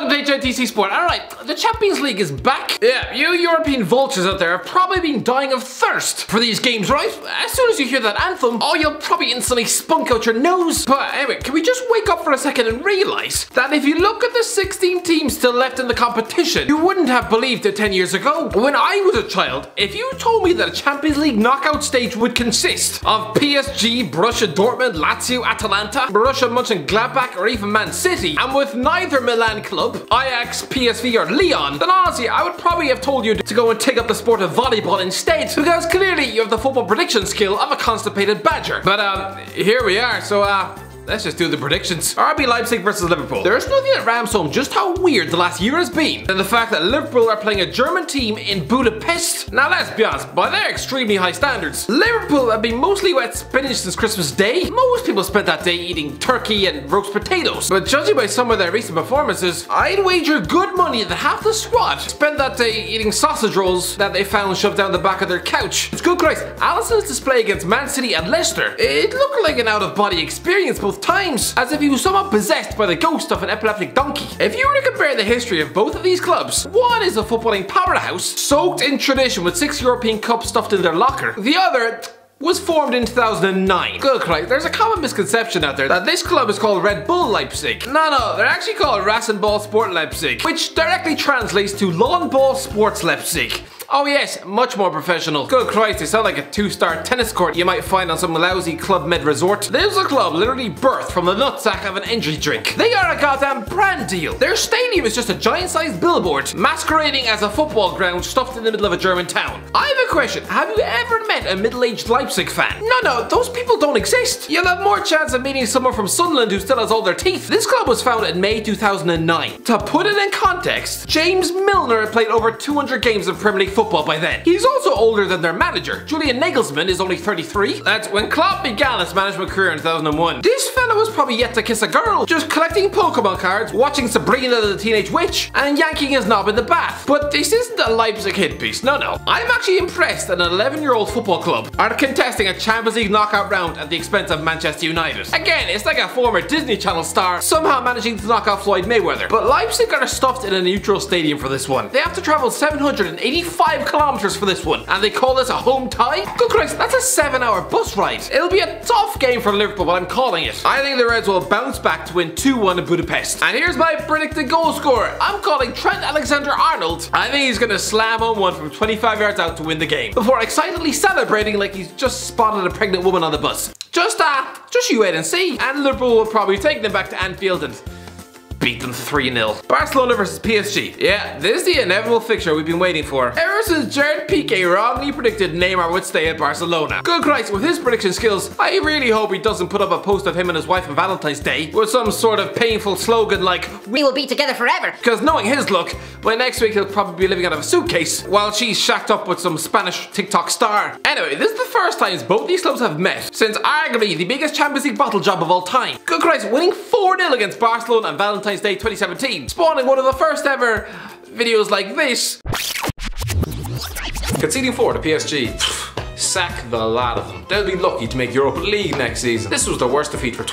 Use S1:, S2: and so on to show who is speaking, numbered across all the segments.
S1: Welcome to HITC Sport. Alright, the Champions League is back. Yeah, you European vultures out there have probably been dying of thirst for these games, right? As soon as you hear that anthem, oh, you'll probably instantly spunk out your nose. But anyway, can we just wake up for a second and realize that if you look at the 16 teams still left in the competition, you wouldn't have believed it 10 years ago. When I was a child, if you told me that a Champions League knockout stage would consist of PSG, Borussia Dortmund, Lazio, Atalanta, Borussia Munchengladbach, or even Man City, and with neither Milan club, Ajax, PSV, or Lyon, then honestly, I would probably have told you to go and take up the sport of volleyball instead, because clearly you have the football prediction skill of a constipated badger. But here we are, so let's just do the predictions. RB Leipzig versus Liverpool. There's nothing that rams home just how weird the last year has been than the fact that Liverpool are playing a German team in Budapest. Now let's be honest, by their extremely high standards, Liverpool have been mostly wet spinach since Christmas Day. Most people spent that day eating turkey and roast potatoes. But judging by some of their recent performances, I'd wager good money that half the squad spent that day eating sausage rolls that they found shoved down the back of their couch. It's good Christ, Alisson's display against Man City and Leicester, it looked like an out-of-body experience both times, as if he was somehow possessed by the ghost of an epileptic donkey. If you were to compare the history of both of these clubs, one is a footballing powerhouse, soaked in tradition with 6 European Cups stuffed in their locker. The other was formed in 2009. Good Christ, there's a common misconception out there that this club is called Red Bull Leipzig. No, they're actually called Rasenball Sport Leipzig, which directly translates to Lawn Ball Sports Leipzig. Oh yes, much more professional. Good Christ, they sound like a 2-star tennis court you might find on some lousy Club Med resort. This is a club literally birthed from the nutsack of an energy drink. They are a goddamn brand deal. Their stadium is just a giant-sized billboard, masquerading as a football ground stuffed in the middle of a German town. I have a question, have you ever met a middle-aged Leipzig fan? No, those people don't exist. You'll have more chance of meeting someone from Sunderland who still has all their teeth. This club was founded in May 2009. To put it in context, James Milner had played over 200 games of Premier League football by then. He's also older than their manager. Julian Nagelsmann is only 33. That's when Klopp began his management career in 2001. This fella was probably yet to kiss a girl, just collecting Pokemon cards, watching Sabrina the Teenage Witch, and yanking his knob in the bath. But this isn't a Leipzig hit piece, no. I'm actually impressed that an 11-year-old football club are contesting a Champions League knockout round at the expense of Manchester United. Again, it's like a former Disney Channel star somehow managing to knock out Floyd Mayweather. But Leipzig are stuffed in a neutral stadium for this one. They have to travel 785 kilometers for this one, and they call this a home tie? Good Christ, that's a 7-hour bus ride. It'll be a tough game for Liverpool, but I'm calling it. I think the Reds will bounce back to win 2-1 in Budapest. And here's my predicted goal scorer. I'm calling Trent Alexander-Arnold. I think he's gonna slam home one from 25 yards out to win the game, before excitedly celebrating like he's just spotted a pregnant woman on the bus. Just you wait and see. And Liverpool will probably take them back to Anfield and beat them 3-0. Barcelona versus PSG. Yeah, this is the inevitable fixture we've been waiting for. Ever since Gerard Piqué wrongly predicted Neymar would stay at Barcelona. Good Christ, with his prediction skills, I really hope he doesn't put up a post of him and his wife on Valentine's Day with some sort of painful slogan like, "We will be together forever." Because knowing his luck, by next week he'll probably be living out of a suitcase while she's shacked up with some Spanish TikTok star. Anyway, this is the first time both these clubs have met since arguably the biggest Champions League bottle job of all time. Good Christ, winning 4-0 against Barcelona on Valentine's Day 2017, spawning one of the first ever videos like this. Conceding 4 to PSG. Sack the lot of them. They'll be lucky to make Europa League next season. This was the worst defeat for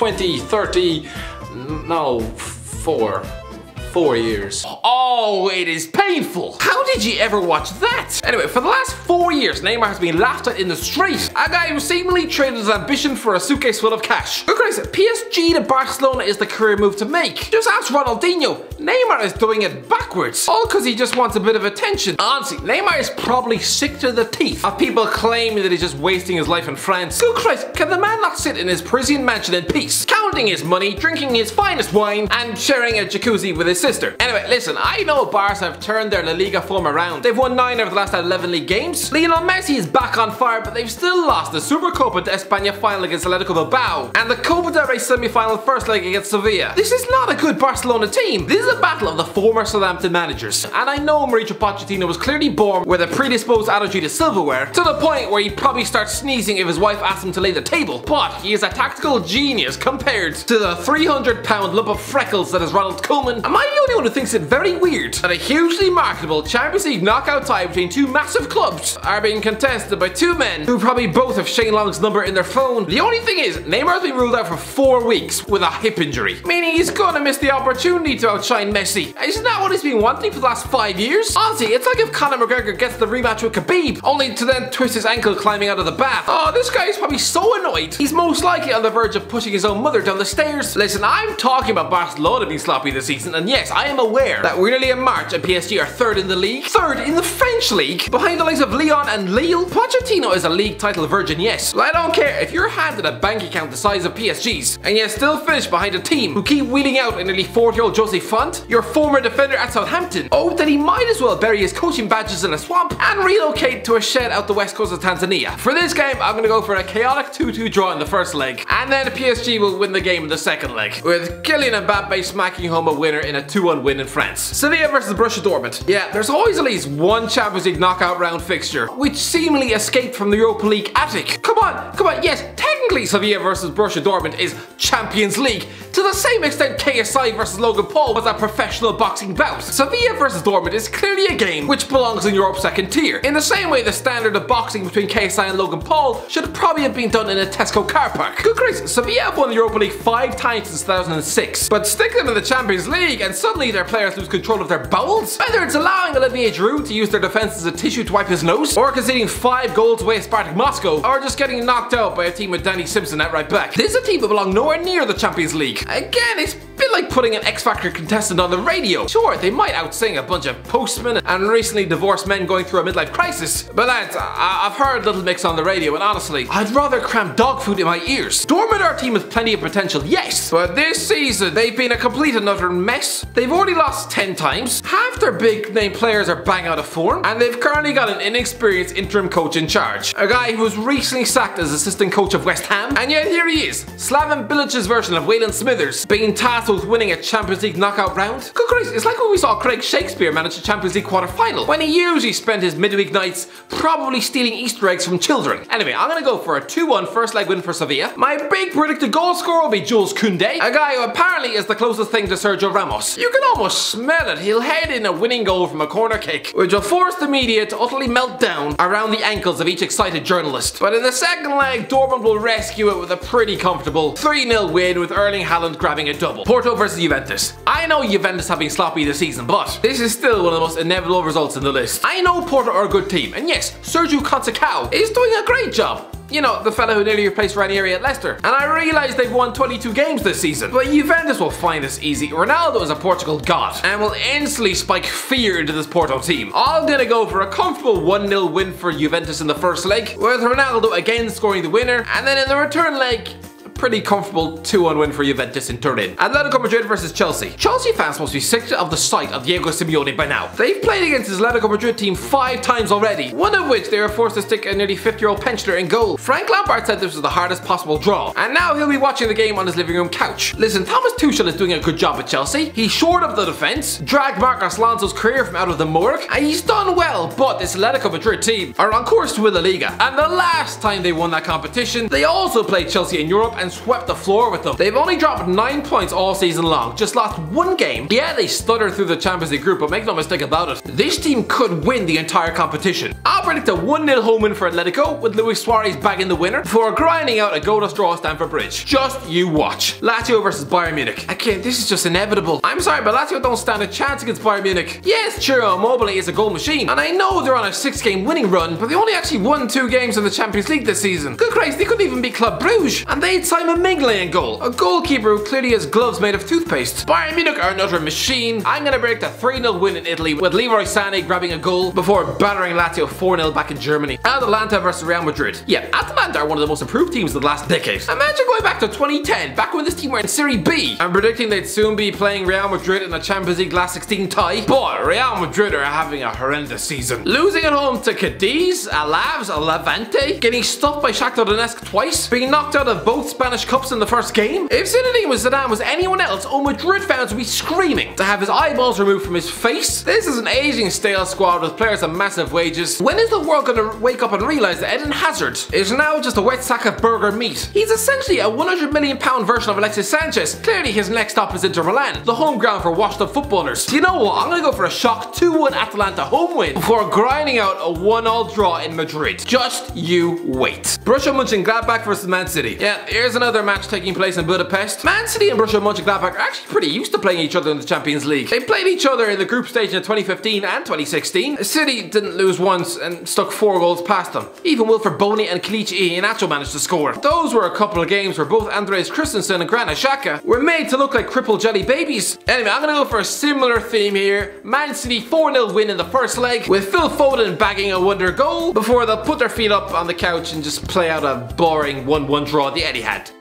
S1: 4 years. Oh, it is painful. How did you ever watch that? Anyway, for the last 4 years, Neymar has been laughed at in the street. A guy who seemingly traded his ambition for a suitcase full of cash. Good Christ, PSG to Barcelona is the career move to make. Just ask Ronaldinho. Neymar is doing it backwards. All because he just wants a bit of attention. Honestly, Neymar is probably sick to the teeth of people claiming that he's just wasting his life in France. Good Christ, can the man not sit in his Parisian mansion in peace, counting his money, drinking his finest wine, and sharing a jacuzzi with his sister? Anyway, listen, I know Barca have turned their La Liga form around. They've won 9 over the last 11 league games. Lionel Messi is back on fire, but they've still lost the Supercopa de España final against Atletico Bilbao and the Copa del Rey semi-final first leg against Sevilla. This is not a good Barcelona team. This is a battle of the former Southampton managers. And I know Mauricio Pochettino was clearly born with a predisposed allergy to silverware, to the point where he'd probably start sneezing if his wife asked him to lay the table. But he is a tactical genius compared compared to the 300-pound lump of freckles that is Ronald Koeman? Am I the only one who thinks it very weird that a hugely marketable Champions League knockout tie between two massive clubs are being contested by two men who probably both have Shane Long's number in their phone? The only thing is, Neymar's been ruled out for 4 weeks with a hip injury, meaning he's gonna miss the opportunity to outshine Messi. Isn't that what he's been wanting for the last 5 years? Honestly, it's like if Conor McGregor gets the rematch with Khabib, only to then twist his ankle climbing out of the bath. Oh, this guy is probably so annoyed, he's most likely on the verge of pushing his own mother down the stairs. Listen, I'm talking about Barcelona being sloppy this season, and yes, I am aware that we're nearly in March and PSG are 3rd in the league, 3rd in the French league, behind the likes of Lyon and Lille. Pochettino is a league title virgin, yes. But I don't care if you're handed a bank account the size of PSG's, and you still finish behind a team who keep wheeling out a nearly 40-year-old Jose Font, your former defender at Southampton. Oh, then he might as well bury his coaching badges in a swamp and relocate to a shed out the west coast of Tanzania. For this game, I'm gonna go for a chaotic 2-2 draw in the first leg, and then PSG will win the game in the second leg, with Kylian Mbappe smacking home a winner in a 2-1 win in France. Sevilla versus Borussia Dortmund. Yeah, there's always at least one Champions League knockout round fixture, which seemingly escaped from the Europa League attic. Come on, yes, technically Sevilla versus Borussia Dortmund is Champions League, to the same extent KSI versus Logan Paul was a professional boxing bout. Sevilla versus Dortmund is clearly a game which belongs in Europe's second tier, in the same way the standard of boxing between KSI and Logan Paul should probably have been done in a Tesco car park. Good grace, Sevilla have won the Europa League 5 times since 2006, but stick them in the Champions League and suddenly their players lose control of their bowels? Whether it's allowing Olivier Giroud to use their defense as a tissue to wipe his nose, or conceding 5 goals away at Spartak Moscow, or just getting knocked out by a team with Danny Simpson at right back. This is a team that belong nowhere near the Champions League. Again, it's a bit like putting an X Factor contestant on the radio. Sure, they might outsing a bunch of postmen and recently divorced men going through a midlife crisis, but lads, I've heard Little Mix on the radio, and honestly, I'd rather cram dog food in my ears. Dortmund are a team with plenty of potential, yes, but this season they've been a complete and utter mess. They've already lost 10 times, half their big name players are bang out of form, and they've currently got an inexperienced interim coach in charge, a guy who was recently sacked as assistant coach of West Ham, and yet here he is, Slaven Bilic's version of Waylon Smithers, being tasked with winning a Champions League knockout round. Good grace, it's like when we saw Craig Shakespeare manage a Champions League quarter-final, when he usually spent his midweek nights probably stealing Easter eggs from children. Anyway, I'm gonna go for a 2-1 first leg win for Sevilla. My big predicted goal scorer will be Jules Koundé, a guy who apparently is the closest thing to Sergio Ramos. You can almost smell it, he'll head in a winning goal from a corner kick, which will force the media to utterly melt down around the ankles of each excited journalist. But in the second leg, Dortmund will rescue it with a pretty comfortable 3-0 win with Erling Haaland grabbing a double. Porto versus Juventus. I know Juventus have been sloppy this season, but this is still one of the most inevitable results in the list. I know Porto are a good team, and yes, Sergio Conceição is doing a great job. You know, the fellow who nearly replaced Ranieri at Leicester. And I realise they've won 22 games this season, but Juventus will find this easy. Ronaldo is a Portugal god, and will instantly spike fear into this Porto team. I'm gonna go for a comfortable 1-0 win for Juventus in the first leg, with Ronaldo again scoring the winner, and then in the return leg, pretty comfortable 2-1 win for Juventus in Turin. Atletico Madrid versus Chelsea. Chelsea fans must be sick of the sight of Diego Simeone by now. They've played against his Atletico Madrid team 5 times already, one of which they were forced to stick a nearly 50-year-old pensioner in goal. Frank Lampard said this was the hardest possible draw, and now he'll be watching the game on his living room couch. Listen, Thomas Tuchel is doing a good job at Chelsea. He shored up the defence, dragged Marcos Alonso's career from out of the morgue, and he's done well, but this Atletico Madrid team are on course to win La Liga. And the last time they won that competition, they also played Chelsea in Europe and swept the floor with them. They've only dropped 9 points all season long, just lost 1 game. Yeah, they stuttered through the Champions League group, but make no mistake about it, this team could win the entire competition. I'll predict a 1-0 home win for Atletico, with Luis Suarez bagging the winner, before grinding out a goalless draw at Stamford Bridge. Just you watch. Lazio versus Bayern Munich. Again, this is just inevitable. I'm sorry, but Lazio don't stand a chance against Bayern Munich. Yes, Ciro Immobile is a goal machine, and I know they're on a 6-game winning run, but they only actually won 2 games in the Champions League this season. Good Christ, they couldn't even beat Club Bruges, and they had Simon Mignolet in goal, a goalkeeper who clearly has gloves made of toothpaste. Bayern Munich are another machine. I'm gonna predict a 3-0 win in Italy, with Leroy Sané grabbing a goal before battering Lazio 4-0 back in Germany. Atalanta versus Real Madrid. Yeah, Atalanta are one of the most improved teams of the last decade. Imagine going back to 2010, back when this team were in Serie B. I'm predicting they'd soon be playing Real Madrid in a Champions League last 16 tie, but Real Madrid are having a horrendous season. Losing at home to Cadiz, Alaves, Levante, getting stuffed by Shakhtar Donetsk twice, being knocked out of both Spanish Spanish Cups in the first game? If Zinedine Zidane was anyone else, Madrid fans would be screaming to have his eyeballs removed from his face. This is an aging stale squad with players on massive wages. When is the world going to wake up and realize that Eden Hazard is now just a wet sack of burger meat? He's essentially a £100 million version of Alexis Sanchez. Clearly his next stop is Inter Milan, the home ground for washed up footballers. Do you know what? I'm going to go for a shock 2-1 Atalanta home win before grinding out a 1-1 draw in Madrid. Just you wait. Borussia Mönchengladbach versus Man City. Yeah, here's another match taking place in Budapest. Man City and Borussia Mönchengladbach are actually pretty used to playing each other in the Champions League. They played each other in the group stage in 2015 and 2016. City didn't lose once and stuck 4 goals past them. Even Wilfred Bony and Kelechi Iheanacho managed to score. Those were a couple of games where both Andreas Christensen and Granit Xhaka were made to look like crippled jelly babies. Anyway, I'm gonna go for a similar theme here. Man City 4-0 win in the first leg, with Phil Foden bagging a wonder goal before they'll put their feet up on the couch and just play out a boring 1-1 draw at the Etihad.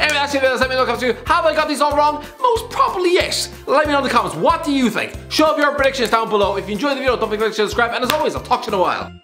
S1: Anyway, that's it. Let me know comments too. Have I got these all wrong? Most probably yes. Let me know in the comments. What do you think? Show up your predictions down below. If you enjoyed the video, don't forget to subscribe. And as always, I'll talk to you in a while.